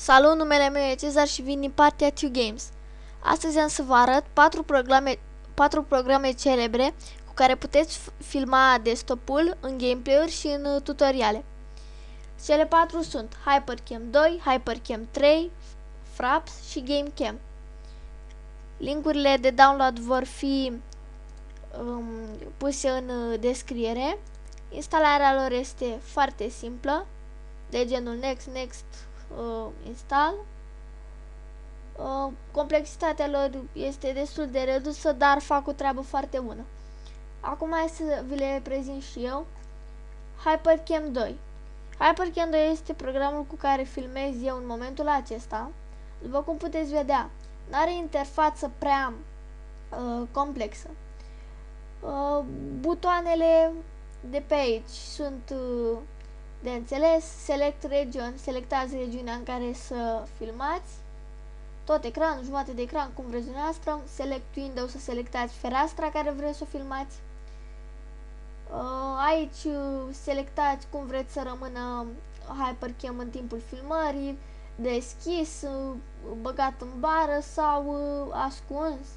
Salut, numele meu e Cezar și vin din partea 2 Games. Astăzi am să vă arăt 4 programe celebre cu care puteți filma desktop-ul în gameplay-uri și în tutoriale. Cele 4 sunt HyperCam 2, HyperCam 3, Fraps și GameCam. Linkurile de download vor fi puse în descriere. Instalarea lor este foarte simplă, de genul next, install. Complexitatea lor este destul de redusă, dar fac o treabă foarte bună. Acum hai să vi le prezint și eu. HyperCam 2. HyperCam 2 este programul cu care filmez eu în momentul acesta. După cum puteți vedea, nu are interfață prea complexă. Butoanele de pe aici sunt de înțeles. Select region, selectați regiunea în care să filmați. Tot ecranul, jumătate de ecran, cum vreți dumneavoastră. Select window, să selectați fereastra care vreți să o filmați. Aici selectați cum vreți să rămână HyperCam în timpul filmării, deschis, băgat în bară sau ascuns.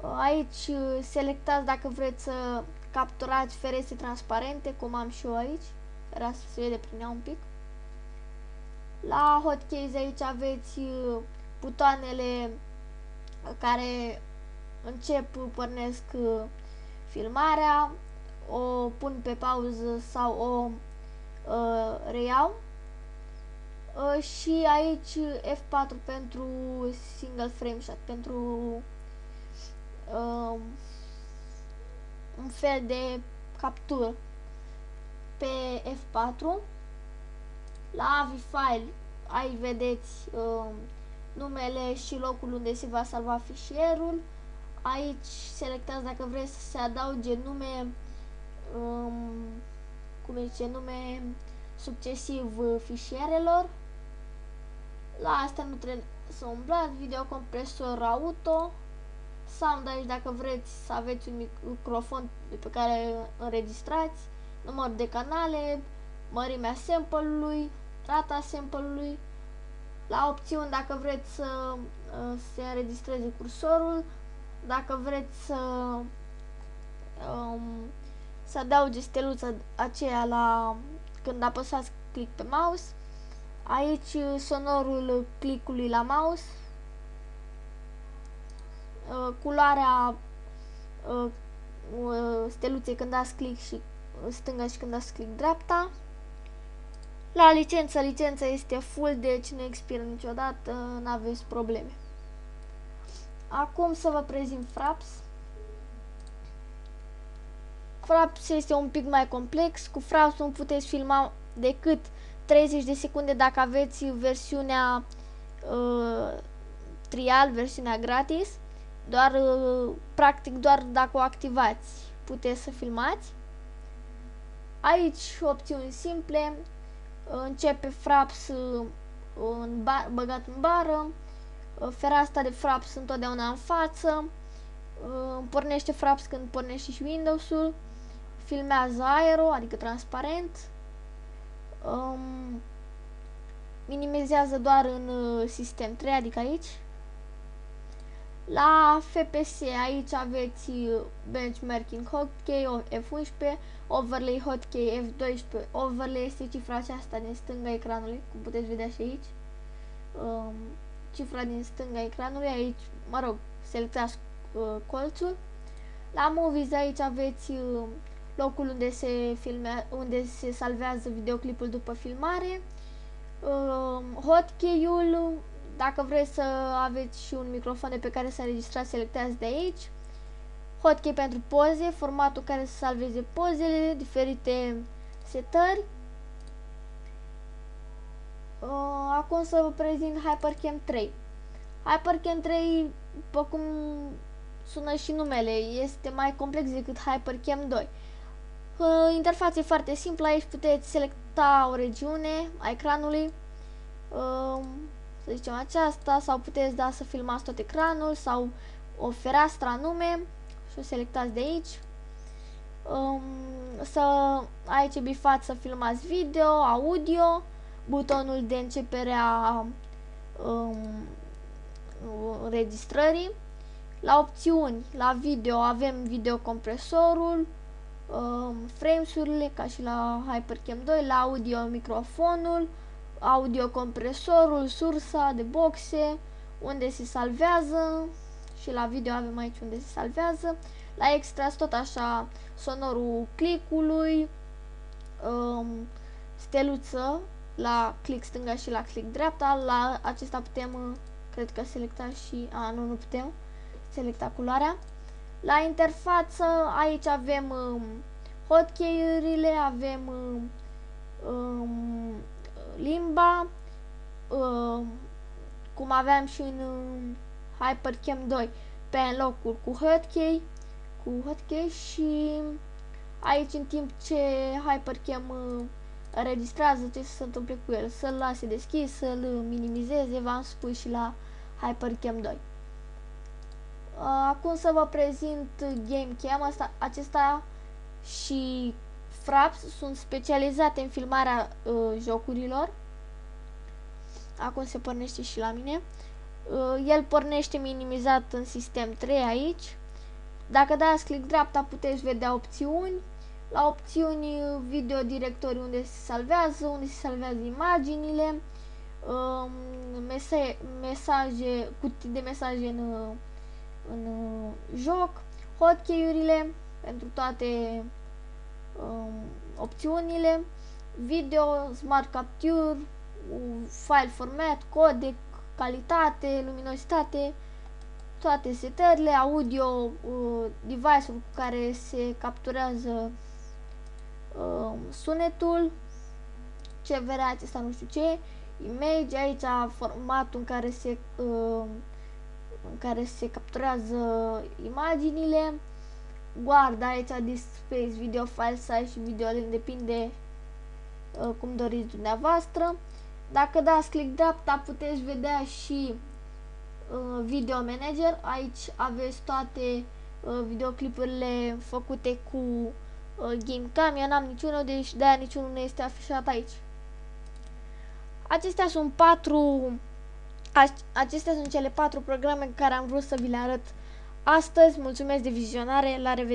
Aici selectați dacă vreți să capturați ferestre transparente, cum am și eu aici. Era să se vede prin ea un pic. La hotkeys aici aveți butoanele care pornesc filmarea, o pun pe pauză sau o reiau. Și aici F4 pentru single frame shot, pentru un fel de captură. Pe F4 la AVI file aici vedeți numele și locul unde se va salva fișierul. Aici selectați dacă vreți să se adauge nume nume succesiv fișierelor. La asta nu trebuie să umblați. Videocompresor auto, sound aici dacă vreți să aveți un microfon pe care înregistrați, număr de canale, mărimea sample-ului, rata sample-ului. La opțiuni dacă vreți să se înregistreze cursorul, dacă vreți să adauge steluța aceea când apăsați click pe mouse. Aici sonorul clickului la mouse, culoarea steluței când dați click și stânga și când dați click dreapta. La licența este full, deci nu expiră niciodată, nu aveți probleme. Acum să vă prezint Fraps. Fraps este un pic mai complex. Cu Fraps nu puteți filma decât 30 de secunde dacă aveți versiunea trial, versiunea gratis. Practic doar dacă o activați puteți să filmați. Aici opțiuni simple. Începe Fraps băgat în bară. Fereastra de Fraps întotdeauna în față. Pornește Fraps când pornește și Windows-ul. Filmează aero, adică transparent. Minimizează doar în sistem 3, adică aici. La FPS aici aveți benchmarking hotkey F11, overlay hotkey F12. Overlay este cifra aceasta din stânga ecranului, cum puteți vedea și aici. Cifra din stânga ecranului, aici, mă rog, selectați colțul. La movies aici aveți locul unde se salvează videoclipul după filmare. Hotkey-ul, dacă vreți să aveți și un microfon de pe care să înregistrați, selectați de aici. Hotkey pentru poze, formatul care să salveze pozele, diferite setări. Acum să vă prezint HyperCam 3. HyperCam 3, după cum sună și numele, este mai complex decât HyperCam 2. Interfața e foarte simplă, aici puteți selecta o regiune a ecranului, să zicem aceasta, sau puteți da să filmați tot ecranul sau o fereastră anume și o selectați de aici. Aici bifați să filmați video, audio, butonul de începere a înregistrării. La opțiuni, la video, avem videocompresorul, frames-urile, ca și la HyperCam 2, la audio, microfonul, audiocompresorul, sursa de boxe, unde se salvează, și la video avem aici unde se salvează. La extras tot așa, sonorul click-ului, steluță la click stânga și la click dreapta. La acesta putem, cred că selecta și, nu putem selecta culoarea. La interfață, aici avem hotkey-urile, avem limba, cum aveam și în HyperCam 2, pe locuri cu hotkey, și aici în timp ce HyperCam înregistrează ce se întâmplă cu el, să-l lase deschis, să-l minimizeze, v-am spus și la HyperCam 2. Acum să vă prezint GameCam. Acesta și Fraps sunt specializate în filmarea jocurilor. Acum se pornește și la mine. El pornește minimizat în sistem 3 aici. Dacă dați click dreapta puteți vedea opțiuni. La opțiuni, video directorii, unde se salvează imaginile, mesaje, cutii de mesaje în joc, hotkey-urile pentru toate opțiunile, video, smart capture, file format, codec, calitate, luminositate, toate setările, audio, device-ul cu care se capturează sunetul, CVR, acesta nu știu ce, image, aici formatul în care se capturează imaginile, guarda aici disk space, video file size și video length, depinde cum doriți dumneavoastră. Dacă dați click dreapta puteți vedea și video manager. Aici aveți toate videoclipurile făcute cu GameCam. Eu n-am niciunul, deci de-aia niciunul nu este afișat aici. Acestea sunt cele 4 programe care am vrut să vi le arăt astăzi. Mulțumesc de vizionare, la revedere!